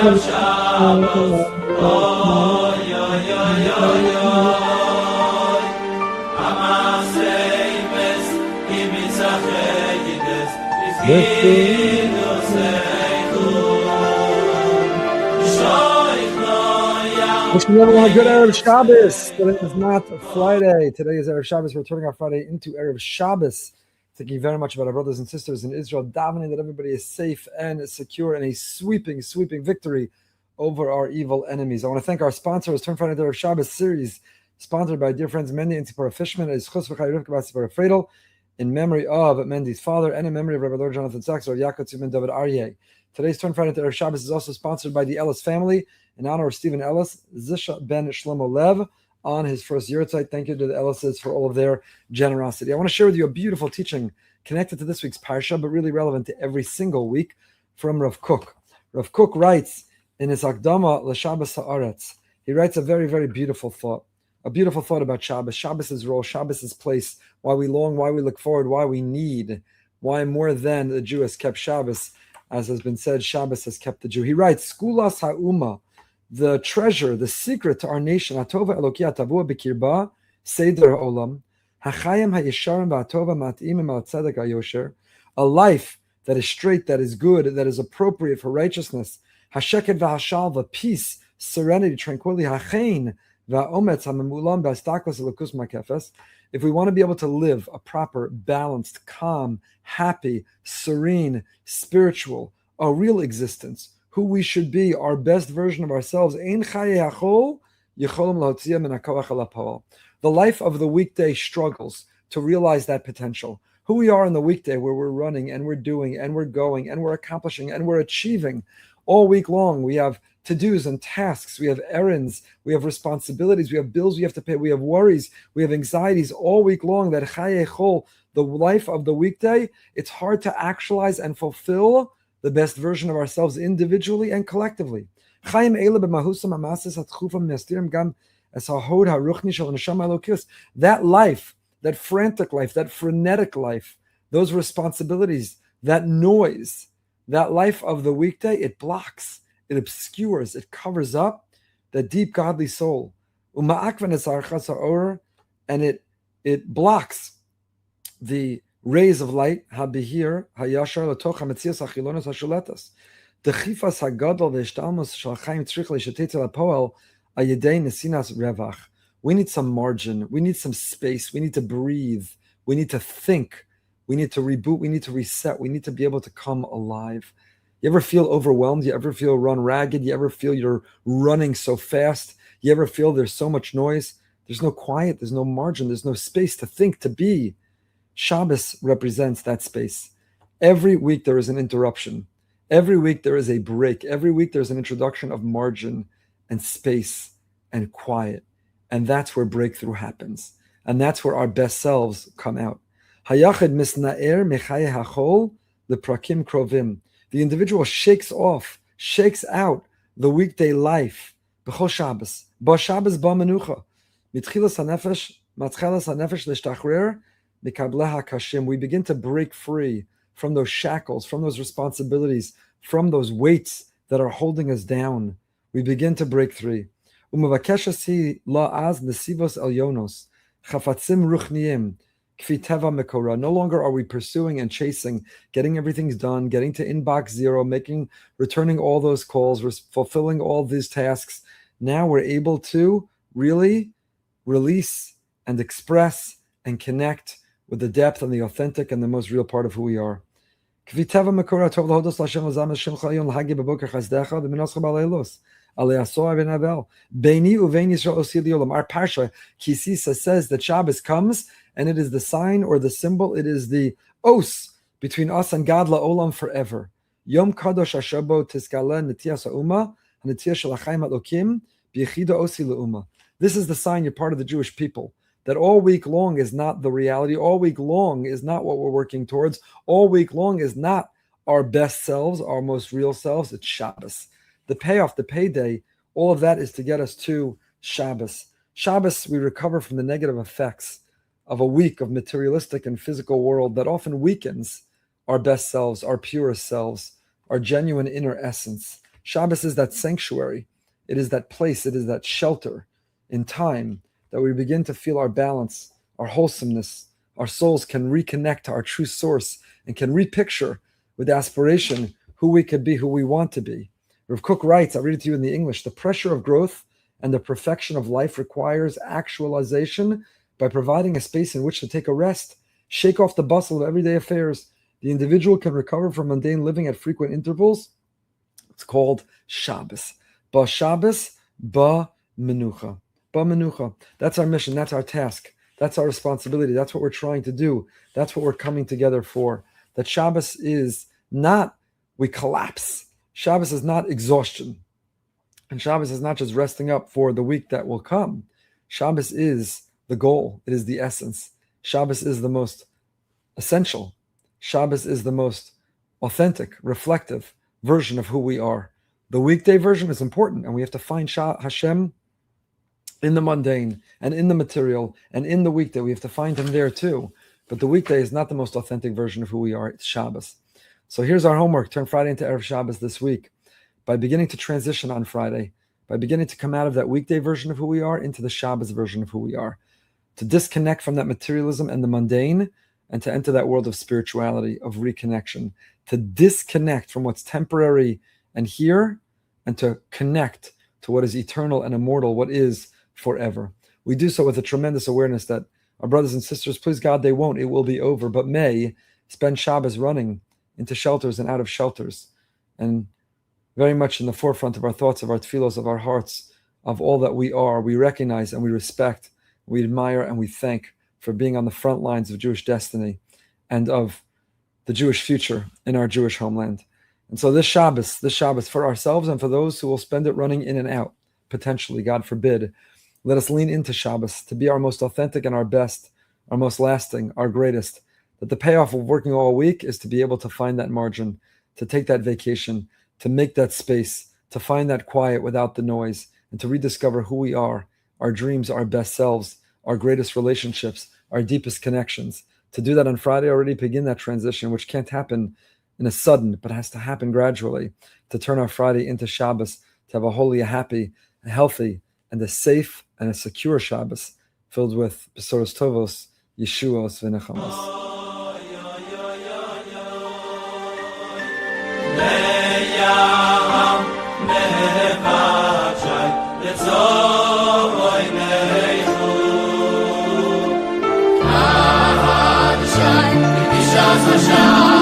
Erev Shabbos, oy, oy, oy, oy, oy. Amasei mes, imitzacheides, izgidu seichu. Wishing everyone a good Erev Shabbos. Today is not Friday. Today is Erev Shabbos. We're turning our Friday into Erev Shabbos. Thinking very much about our brothers and sisters in Israel, davening that everybody is safe and secure and a sweeping victory over our evil enemies. I want to thank our sponsors, Turn Friday into Erev Shabbos series, sponsored by dear friends Mendy and Tzipora Fishman, is Chus V'chai Rivka Bas Tzipora Fredel, in memory of Mendy's father and in memory of Rabbi Lord Jonathan Sachs or Yaakov Tzimon David Aryeh. Today's Turn Friday into Erev Shabbos is also sponsored by the Ellis family in honor of Stephen Ellis, Zisha ben Shlomo Lev, on his first Yurtzeit. Thank you to the Ellises for all of their generosity. I want to share with you a beautiful teaching connected to this week's Parsha, but really relevant to every single week, from Rav Kook. Rav Kook writes in his Akdama L'Shabbos Haaretz, he writes a very, very beautiful thought about Shabbos, Shabbos' role, Shabbos' place, why we long, why we look forward, why we need, why more than the Jew has kept Shabbos, as has been said, Shabbos has kept the Jew. He writes, Skulas ha'uma, the treasure, the secret to our nation, Atova Eloki Atavua B'kirba, Seder Olam, Hachayim ha'yesharim v'atova mat'imim al tzedek ha'yosher, a life that is straight, that is good, that is appropriate for righteousness, Hasheket v'hashalva, peace, serenity, tranquility, Hachein v'ometz ha'memulam v'astakos elokus makefes. If we want to be able to live a proper, balanced, calm, happy, serene, spiritual, a real existence, who we should be, our best version of ourselves. The life of the weekday struggles to realize that potential. Who we are in the weekday, where we're running and we're doing and we're going and we're accomplishing and we're achieving all week long. We have to-dos and tasks, we have errands, we have responsibilities, we have bills we have to pay, we have worries, we have anxieties all week long. That chayei the life of the weekday, it's hard to actualize and fulfill the best version of ourselves individually and collectively. That life, that frantic life, that frenetic life, those responsibilities, that noise, that life of the weekday, it blocks, it obscures, it covers up the deep godly soul. And it blocks the rays of light, habihir, hayashar, latoch, hametzias, achilonos, hashuletas. Dechifas hagadol ve'ishtalmos shalchaim tzrich le'shetetzel hapoel ayedei nesinas revach. We need some margin. We need some space. We need to breathe. We need to think. We need to reboot. We need to reset. We need to be able to come alive. You ever feel overwhelmed? You ever feel run ragged? You ever feel you're running so fast? You ever feel there's so much noise? There's no quiet. There's no margin. There's no space to think, to be. Shabbos represents that space. Every week there is an interruption. Every week there is a break. Every week there's an introduction of margin and space and quiet. And that's where breakthrough happens. And that's where our best selves come out. Hayachid misna'er mechaye hachol leprakim krovim. The individual shakes out the weekday life. B'chol Shabbos. Ba Shabbos ba menucha. Mitchilas hanefesh, matchelas hanefesh l'shtachrer, we begin to break free from those shackles, from those responsibilities, from those weights that are holding us down. We begin to break free. No longer are we pursuing and chasing, getting everything done, getting to inbox zero, returning all those calls, fulfilling all these tasks. Now we're able to really release and express and connect with the depth and the authentic and the most real part of who we are. Our Parsha, Kisisa, says that Shabbos comes and it is the sign or the symbol, it is the os between us and God la'olam forever. Yom Kadosh Hashabo Tiskala Netias Ha'uma Netias Shalachayim Ha'lokim B'Yechida Osi La'uma. This is the sign you're part of the Jewish people. That all week long is not the reality. All week long is not what we're working towards. All week long is not our best selves, our most real selves. It's Shabbos. The payoff, the payday, all of that is to get us to Shabbos. Shabbos, we recover from the negative effects of a week of materialistic and physical world that often weakens our best selves, our purest selves, our genuine inner essence. Shabbos is that sanctuary. It is that place. It is that shelter in time that we begin to feel our balance, our wholesomeness. Our souls can reconnect to our true source and can repicture with aspiration who we could be, who we want to be. Rav Kook writes, I'll read it to you in the English, the pressure of growth and the perfection of life requires actualization by providing a space in which to take a rest, shake off the bustle of everyday affairs. The individual can recover from mundane living at frequent intervals. It's called Shabbos. Ba Shabbos, ba menucha. Ba menucha. That's our mission. That's our task. That's our responsibility. That's what we're trying to do. That's what we're coming together for. That Shabbos is not we collapse. Shabbos is not exhaustion. And Shabbos is not just resting up for the week that will come. Shabbos is the goal. It is the essence. Shabbos is the most essential. Shabbos is the most authentic, reflective version of who we are. The weekday version is important, and we have to find Hashem in the mundane and in the material and in the weekday. We have to find him there too. But the weekday is not the most authentic version of who we are. It's Shabbos. So here's our homework. Turn Friday into Erev Shabbos this week. By beginning to transition on Friday, by beginning to come out of that weekday version of who we are into the Shabbos version of who we are, to disconnect from that materialism and the mundane and to enter that world of spirituality, of reconnection, to disconnect from what's temporary and here and to connect to what is eternal and immortal, what is forever. We do so with a tremendous awareness that our brothers and sisters, please God, they won't, it will be over, but may spend Shabbos running into shelters and out of shelters, and very much in the forefront of our thoughts, of our tefillos, of our hearts, of all that we are. We recognize and we respect, we admire and we thank for being on the front lines of Jewish destiny and of the Jewish future in our Jewish homeland. And so this Shabbos for ourselves and for those who will spend it running in and out, potentially, God forbid, let us lean into Shabbos to be our most authentic and our best, our most lasting, our greatest. That the payoff of working all week is to be able to find that margin, to take that vacation, to make that space, to find that quiet without the noise, and to rediscover who we are, our dreams, our best selves, our greatest relationships, our deepest connections. To do that on Friday, already begin that transition, which can't happen in a sudden, but has to happen gradually, to turn our Friday into Shabbos, to have a holy, a happy, a healthy, and a safe and a secure Shabbos filled with Besoros Tovos, Yeshuos, V'nechamos. Shine,